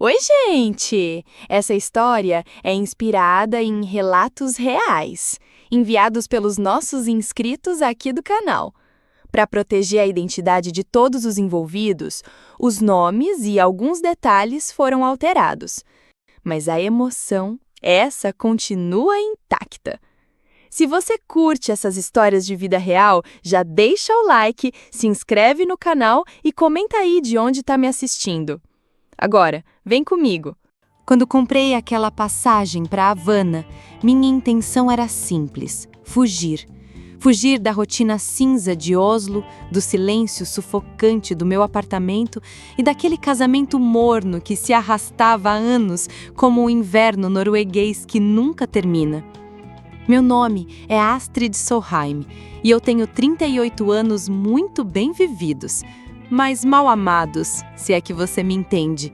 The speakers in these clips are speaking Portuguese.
Oi, gente! Essa história é inspirada em relatos reais, enviados pelos nossos inscritos aqui do canal. Para proteger a identidade de todos os envolvidos, os nomes e alguns detalhes foram alterados. Mas a emoção, essa continua intacta. Se você curte essas histórias de vida real, já deixa o like, se inscreve no canal e comenta aí de onde está me assistindo. Agora, vem comigo. Quando comprei aquela passagem para Havana, minha intenção era simples: fugir. Fugir da rotina cinza de Oslo, do silêncio sufocante do meu apartamento e daquele casamento morno que se arrastava há anos como o inverno norueguês que nunca termina. Meu nome é Astrid Solheim e eu tenho 38 anos muito bem vividos, mas mal amados, se é que você me entende.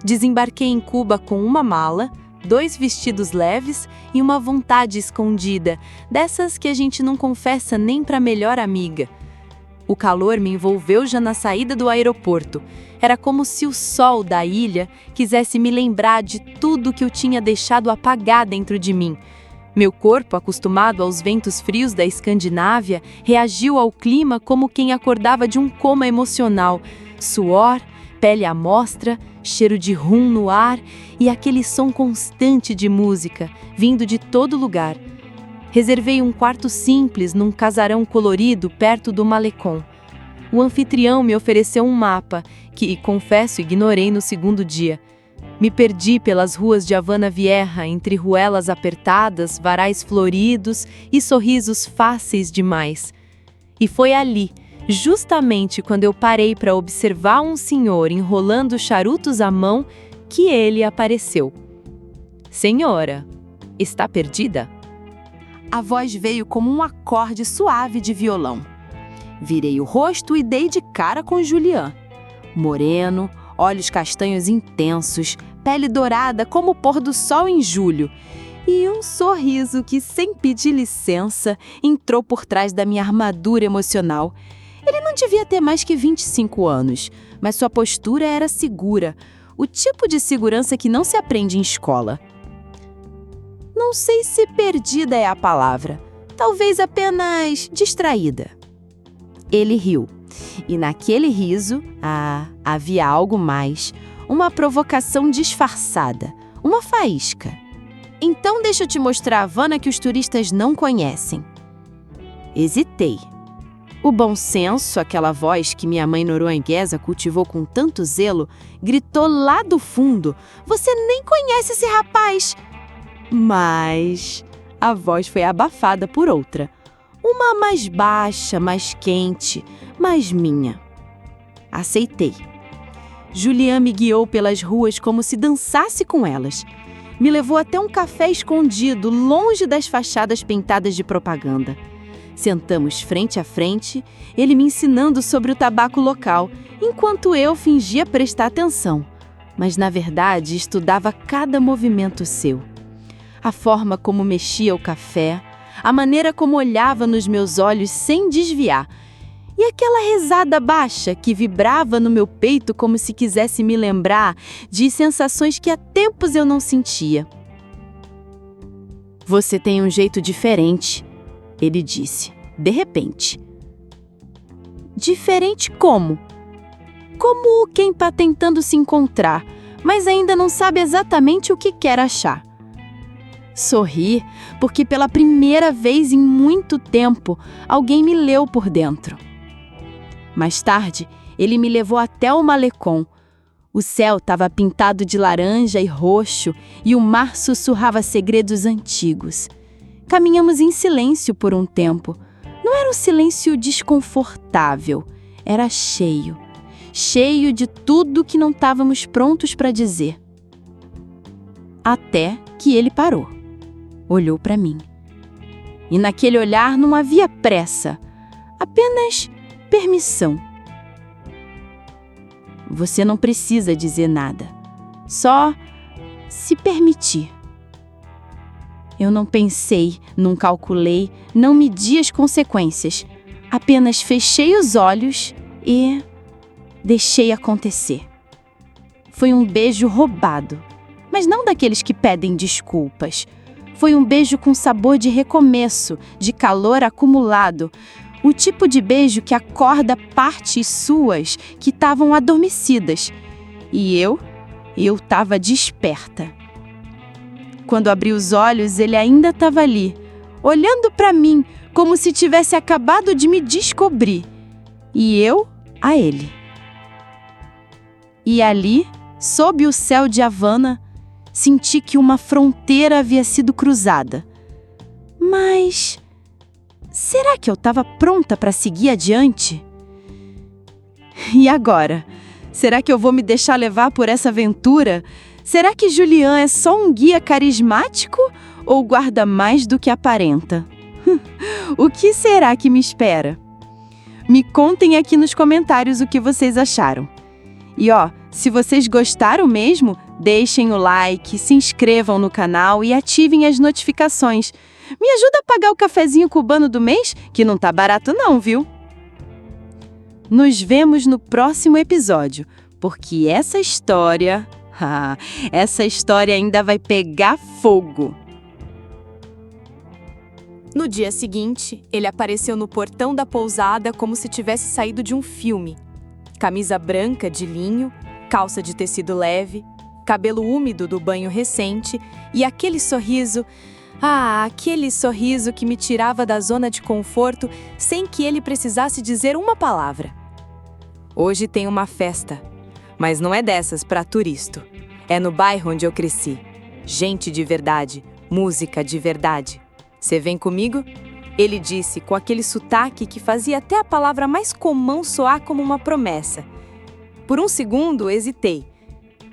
Desembarquei em Cuba com uma mala, 2 vestidos leves e uma vontade escondida, dessas que a gente não confessa nem para a melhor amiga. O calor me envolveu já na saída do aeroporto. Era como se o sol da ilha quisesse me lembrar de tudo que eu tinha deixado apagar dentro de mim. Meu corpo, acostumado aos ventos frios da Escandinávia, reagiu ao clima como quem acordava de um coma emocional. Suor, pele à mostra, cheiro de rum no ar e aquele som constante de música, vindo de todo lugar. Reservei um quarto simples num casarão colorido perto do malecón. O anfitrião me ofereceu um mapa, que, confesso, ignorei no segundo dia. Me perdi pelas ruas de Havana Vieja, entre ruelas apertadas, varais floridos e sorrisos fáceis demais. E foi ali, justamente quando eu parei para observar um senhor enrolando charutos à mão, que ele apareceu. "Senhora, está perdida?" A voz veio como um acorde suave de violão. Virei o rosto e dei de cara com Julian. Moreno, olhos castanhos intensos, pele dourada como o pôr do sol em julho, e um sorriso que, sem pedir licença, entrou por trás da minha armadura emocional. Ele não devia ter mais que 25 anos, mas sua postura era segura, o tipo de segurança que não se aprende em escola. Não sei se perdida é a palavra, talvez apenas distraída. Ele riu, e naquele riso, havia algo mais, uma provocação disfarçada, uma faísca. "Então deixa eu te mostrar a Havana que os turistas não conhecem." Hesitei. O bom senso, aquela voz que minha mãe norueguesa cultivou com tanto zelo, gritou lá do fundo: "Você nem conhece esse rapaz!" Mas a voz foi abafada por outra. Uma mais baixa, mais quente, mais minha. Aceitei. Julian me guiou pelas ruas como se dançasse com elas. Me levou até um café escondido, longe das fachadas pintadas de propaganda. Sentamos frente a frente, ele me ensinando sobre o tabaco local, enquanto eu fingia prestar atenção, mas na verdade estudava cada movimento seu. A forma como mexia o café, a maneira como olhava nos meus olhos sem desviar, e aquela risada baixa que vibrava no meu peito como se quisesse me lembrar de sensações que há tempos eu não sentia. "Você tem um jeito diferente", ele disse, de repente. Diferente como? Como quem está tentando se encontrar, mas ainda não sabe exatamente o que quer achar. Sorri, porque pela primeira vez em muito tempo, alguém me leu por dentro. Mais tarde, ele me levou até o malecón. O céu estava pintado de laranja e roxo e o mar sussurrava segredos antigos. Caminhamos em silêncio por um tempo. Não era um silêncio desconfortável, era cheio. Cheio de tudo que não estávamos prontos para dizer. Até que ele parou. Olhou para mim. E naquele olhar não havia pressa, apenas permissão. "Você não precisa dizer nada, só se permitir." Eu não pensei, não calculei, não medi as consequências. Apenas fechei os olhos e deixei acontecer. foi um beijo roubado. Mas não daqueles que pedem desculpas. Foi um beijo com sabor de recomeço, de calor acumulado. O tipo de beijo que acorda partes suas que estavam adormecidas. E eu estava desperta. Quando abri os olhos, ele ainda estava ali, olhando para mim como se tivesse acabado de me descobrir. E eu a ele. E ali, sob o céu de Havana, senti que uma fronteira havia sido cruzada. Mas será que eu estava pronta para seguir adiante? E agora? Será que eu vou me deixar levar por essa aventura? Será que Julian é só um guia carismático ou guarda mais do que aparenta? O que será que me espera? Me contem aqui nos comentários o que vocês acharam. E se vocês gostaram mesmo, deixem o like, se inscrevam no canal e ativem as notificações. Me ajuda a pagar o cafezinho cubano do mês, que não tá barato não, viu? Nos vemos no próximo episódio, porque essa história ainda vai pegar fogo. No dia seguinte, ele apareceu no portão da pousada como se tivesse saído de um filme. Camisa branca de linho, calça de tecido leve, cabelo úmido do banho recente e aquele sorriso... aquele sorriso que me tirava da zona de conforto sem que ele precisasse dizer uma palavra. Hoje tem uma festa, mas não é dessas para turista. É no bairro onde eu cresci. Gente de verdade, música de verdade. Você vem comigo? Ele disse com aquele sotaque que fazia até a palavra mais comum soar como uma promessa. Por um segundo, hesitei.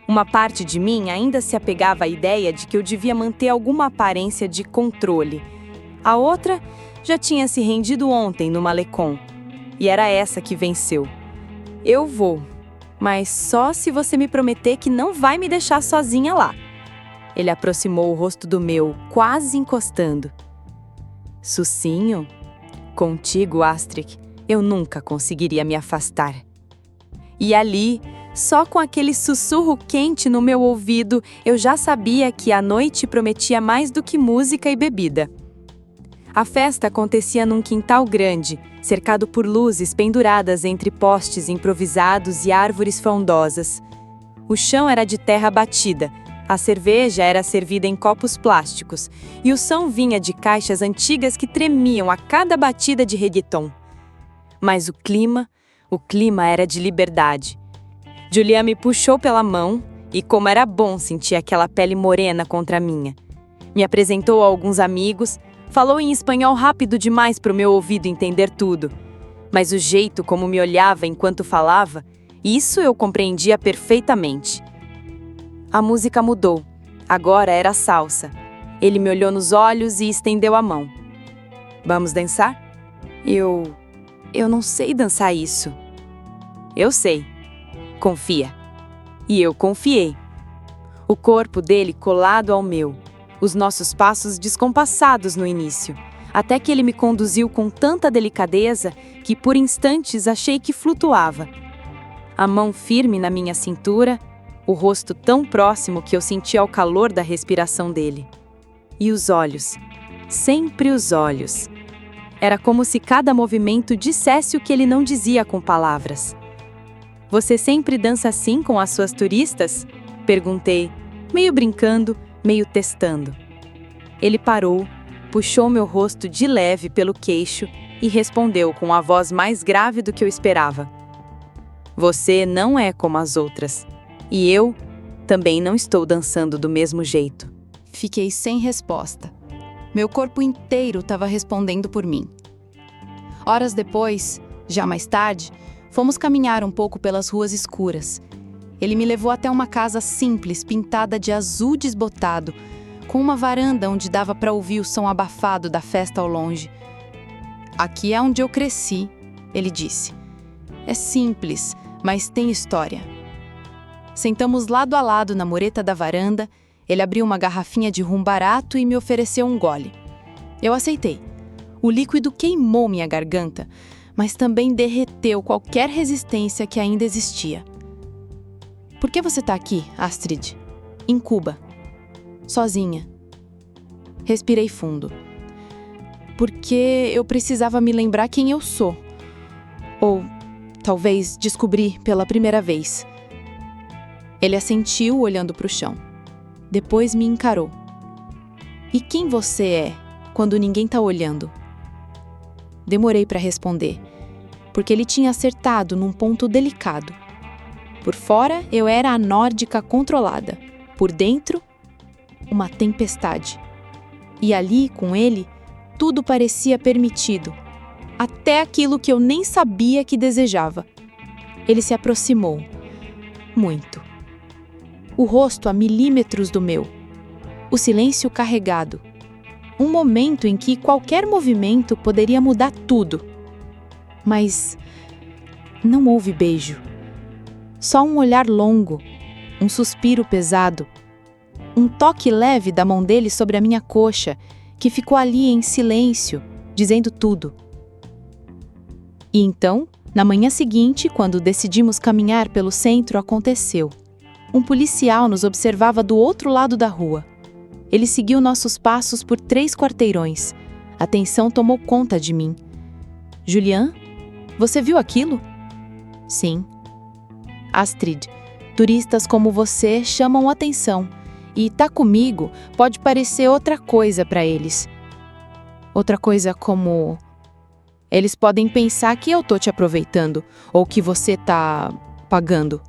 Uma parte de mim ainda se apegava à ideia de que eu devia manter alguma aparência de controle. A outra já tinha se rendido ontem no malecom. E era essa que venceu. Eu vou, mas só se você me prometer que não vai me deixar sozinha lá. Ele aproximou o rosto do meu, quase encostando. Sucinho? Contigo, Astrid, eu nunca conseguiria me afastar. E ali, só com aquele sussurro quente no meu ouvido, eu já sabia que a noite prometia mais do que música e bebida. A festa acontecia num quintal grande, cercado por luzes penduradas entre postes improvisados e árvores frondosas. O chão era de terra batida, a cerveja era servida em copos plásticos e o som vinha de caixas antigas que tremiam a cada batida de reggaeton. Mas o clima era de liberdade. Julian me puxou pela mão e como era bom sentir aquela pele morena contra a minha. Me apresentou a alguns amigos, falou em espanhol rápido demais para o meu ouvido entender tudo. Mas o jeito como me olhava enquanto falava, isso eu compreendia perfeitamente. A música mudou. Agora era salsa. Ele me olhou nos olhos e estendeu a mão. Vamos dançar? Eu não sei dançar isso. Eu sei. Confia. E eu confiei. O corpo dele colado ao meu. Os nossos passos descompassados no início. Até que ele me conduziu com tanta delicadeza que por instantes achei que flutuava. A mão firme na minha cintura, o rosto tão próximo que eu sentia o calor da respiração dele. E os olhos. Sempre os olhos. Era como se cada movimento dissesse o que ele não dizia com palavras. Você sempre dança assim com as suas turistas? Perguntei, meio brincando, meio testando. Ele parou, puxou meu rosto de leve pelo queixo e respondeu com a voz mais grave do que eu esperava. Você não é como as outras. E eu também não estou dançando do mesmo jeito. Fiquei sem resposta. Meu corpo inteiro estava respondendo por mim. Horas depois, já mais tarde, fomos caminhar um pouco pelas ruas escuras. Ele me levou até uma casa simples, pintada de azul desbotado, com uma varanda onde dava para ouvir o som abafado da festa ao longe. Aqui é onde eu cresci, ele disse. É simples, mas tem história. Sentamos lado a lado na mureta da varanda, ele abriu uma garrafinha de rum barato e me ofereceu um gole. Eu aceitei. O líquido queimou minha garganta, mas também derreteu qualquer resistência que ainda existia. Por que você tá aqui, Astrid? Em Cuba. Sozinha. Respirei fundo. Porque eu precisava me lembrar quem eu sou. Ou, talvez, descobrir pela primeira vez. Ele assentiu olhando para o chão. Depois me encarou. E quem você é quando ninguém tá olhando? Demorei para responder, porque ele tinha acertado num ponto delicado. Por fora, eu era a nórdica controlada. Por dentro, uma tempestade. E ali, com ele, tudo parecia permitido. Até aquilo que eu nem sabia que desejava. Ele se aproximou. Muito. O rosto a milímetros do meu. O silêncio carregado. Um momento em que qualquer movimento poderia mudar tudo. Mas não houve beijo. Só um olhar longo, um suspiro pesado, um toque leve da mão dele sobre a minha coxa, que ficou ali em silêncio, dizendo tudo. E então, na manhã seguinte, quando decidimos caminhar pelo centro, aconteceu. Um policial nos observava do outro lado da rua. Ele seguiu nossos passos por 3 quarteirões. A tensão tomou conta de mim. Julian, você viu aquilo? Sim. Astrid, turistas como você chamam atenção. E tá comigo pode parecer outra coisa para eles. Outra coisa como... Eles podem pensar que eu tô te aproveitando ou que você tá pagando.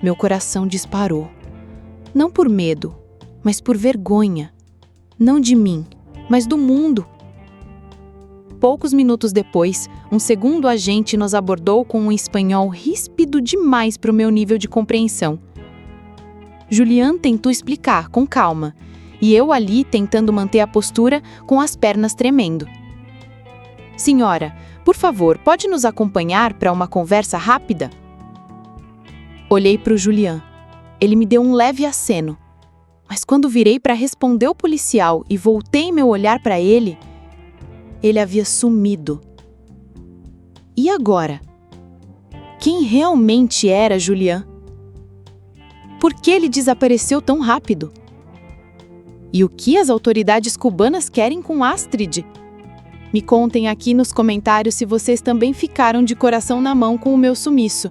Meu coração disparou. Não por medo, mas por vergonha. Não de mim, mas do mundo. Poucos minutos depois, um segundo agente nos abordou com um espanhol ríspido demais para o meu nível de compreensão. Julian tentou explicar com calma, e eu ali tentando manter a postura com as pernas tremendo. Senhora, por favor, pode nos acompanhar para uma conversa rápida? Olhei para o Julian. Ele me deu um leve aceno. Mas quando virei para responder o policial e voltei meu olhar para ele, ele havia sumido. E agora? Quem realmente era Julian? Por que ele desapareceu tão rápido? E o que as autoridades cubanas querem com Astrid? Me contem aqui nos comentários se vocês também ficaram de coração na mão com o meu sumiço.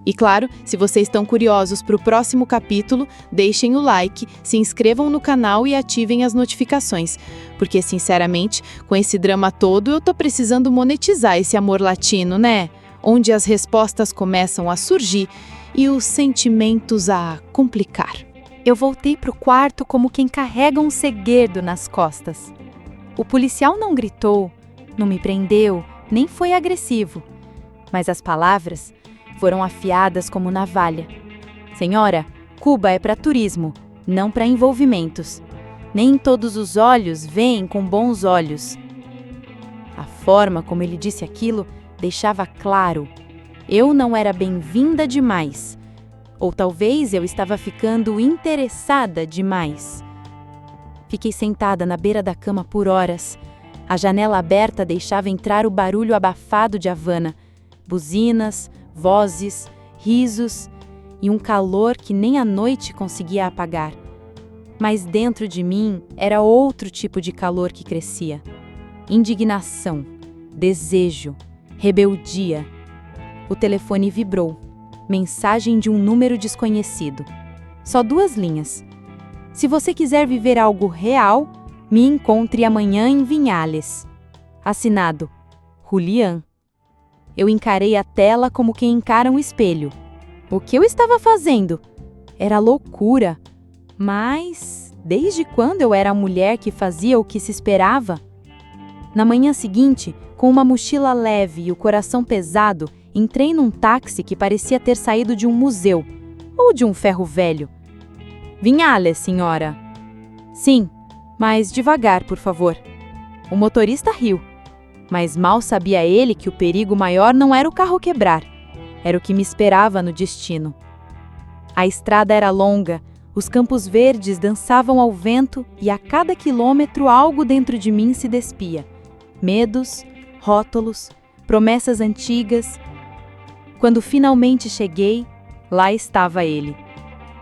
E claro, se vocês estão curiosos para o próximo capítulo, deixem o like, se inscrevam no canal e ativem as notificações. Porque, sinceramente, com esse drama todo, eu tô precisando monetizar esse amor latino, né? Onde as respostas começam a surgir e os sentimentos a complicar. Eu voltei pro quarto como quem carrega um segredo nas costas. O policial não gritou, não me prendeu, nem foi agressivo. Mas as palavras foram afiadas como navalha. Senhora, Cuba é para turismo, não para envolvimentos. Nem todos os olhos veem com bons olhos. A forma como ele disse aquilo deixava claro. Eu não era bem-vinda demais. Ou talvez eu estava ficando interessada demais. Fiquei sentada na beira da cama por horas. A janela aberta deixava entrar o barulho abafado de Havana. Buzinas, vozes, risos e um calor que nem a noite conseguia apagar. Mas dentro de mim era outro tipo de calor que crescia. Indignação, desejo, rebeldia. O telefone vibrou. Mensagem de um número desconhecido. Só 2 linhas. Se você quiser viver algo real, me encontre amanhã em Vinhales. Assinado, Julian. Eu encarei a tela como quem encara um espelho. O que eu estava fazendo? Era loucura. Mas, desde quando eu era a mulher que fazia o que se esperava? Na manhã seguinte, com uma mochila leve e o coração pesado, entrei num táxi que parecia ter saído de um museu ou de um ferro velho. Vinhales, senhora. Sim, mas devagar, por favor. O motorista riu. Mas mal sabia ele que o perigo maior não era o carro quebrar, era o que me esperava no destino. A estrada era longa, os campos verdes dançavam ao vento e a cada quilômetro algo dentro de mim se despia. Medos, rótulos, promessas antigas. Quando finalmente cheguei, Lá estava ele.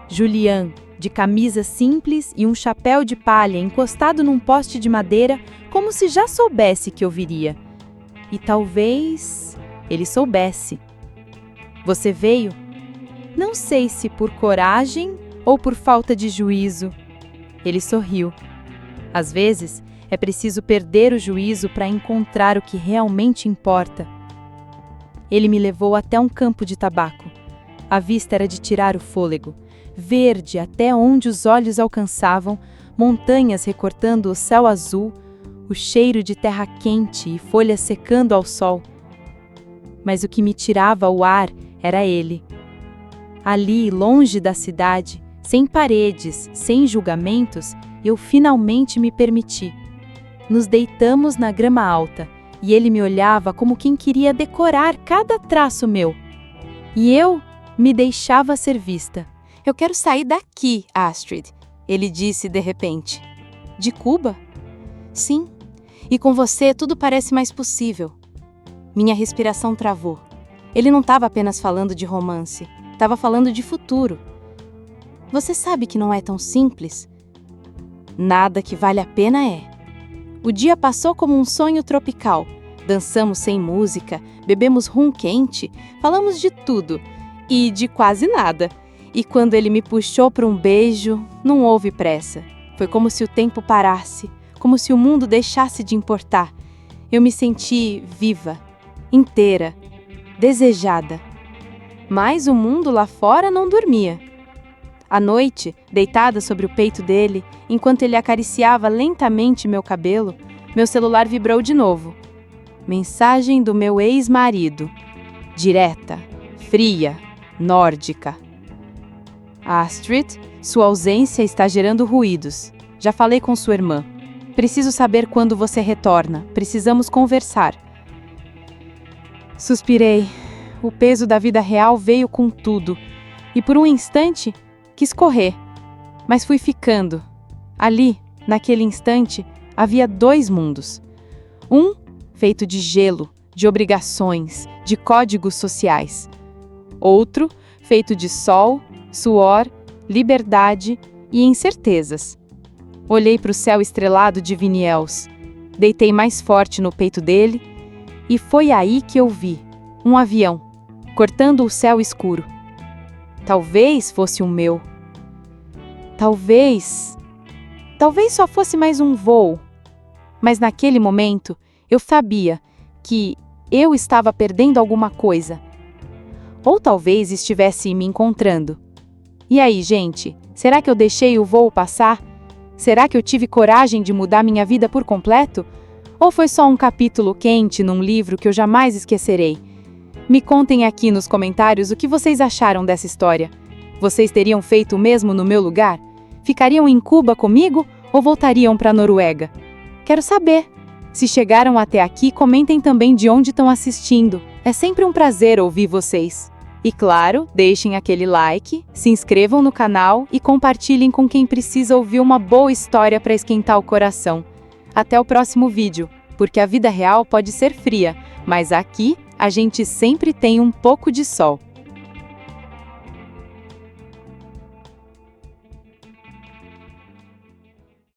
Julian, de camisa simples e um chapéu de palha encostado num poste de madeira, como se já soubesse que eu viria. E talvez ele soubesse. Você veio? Não sei se por coragem ou por falta de juízo. Ele sorriu. Às vezes, é preciso perder o juízo para encontrar o que realmente importa. Ele me levou até um campo de tabaco. A vista era de tirar o fôlego. Verde até onde os olhos alcançavam, montanhas recortando o céu azul, o cheiro de terra quente e folhas secando ao sol. Mas o que me tirava o ar era ele. Ali, longe da cidade, sem paredes, sem julgamentos, eu finalmente me permiti. Nos deitamos na grama alta, e ele me olhava como quem queria decorar cada traço meu. E eu me deixava ser vista. Eu quero sair daqui, Astrid, ele disse de repente. De Cuba? Sim. E com você tudo parece mais possível. Minha respiração travou. Ele não estava apenas falando de romance, estava falando de futuro. Você sabe que não é tão simples? Nada que vale a pena é. O dia passou como um sonho tropical. Dançamos sem música, bebemos rum quente, falamos de tudo e de quase nada. E quando ele me puxou para um beijo, não houve pressa. Foi como se o tempo parasse, como se o mundo deixasse de importar. Eu me senti viva, inteira, desejada. Mas o mundo lá fora não dormia. À noite, deitada sobre o peito dele, enquanto ele acariciava lentamente meu cabelo, meu celular vibrou de novo. Mensagem do meu ex-marido. Direta, fria, nórdica. Astrid, sua ausência está gerando ruídos. Já falei com sua irmã. Preciso saber quando você retorna. Precisamos conversar. Suspirei. O peso da vida real veio com tudo. E por um instante, quis correr. Mas fui ficando. Ali, naquele instante, havia 2 mundos. Um, feito de gelo, de obrigações, de códigos sociais. Outro, feito de sol, suor, liberdade e incertezas. Olhei para o céu estrelado de Viniels, deitei mais forte no peito dele e foi aí que eu vi um avião, cortando o céu escuro. Talvez fosse o meu. Talvez só fosse mais um voo. Mas naquele momento, eu sabia que eu estava perdendo alguma coisa. Ou talvez estivesse me encontrando. E aí, gente, será que eu deixei o voo passar? Será que eu tive coragem de mudar minha vida por completo? Ou foi só um capítulo quente num livro que eu jamais esquecerei? Me contem aqui nos comentários o que vocês acharam dessa história. Vocês teriam feito o mesmo no meu lugar? Ficariam em Cuba comigo ou voltariam para a Noruega? Quero saber. Se chegaram até aqui, comentem também de onde estão assistindo. É sempre um prazer ouvir vocês. E claro, deixem aquele like, se inscrevam no canal e compartilhem com quem precisa ouvir uma boa história para esquentar o coração. Até o próximo vídeo, porque a vida real pode ser fria, mas aqui a gente sempre tem um pouco de sol.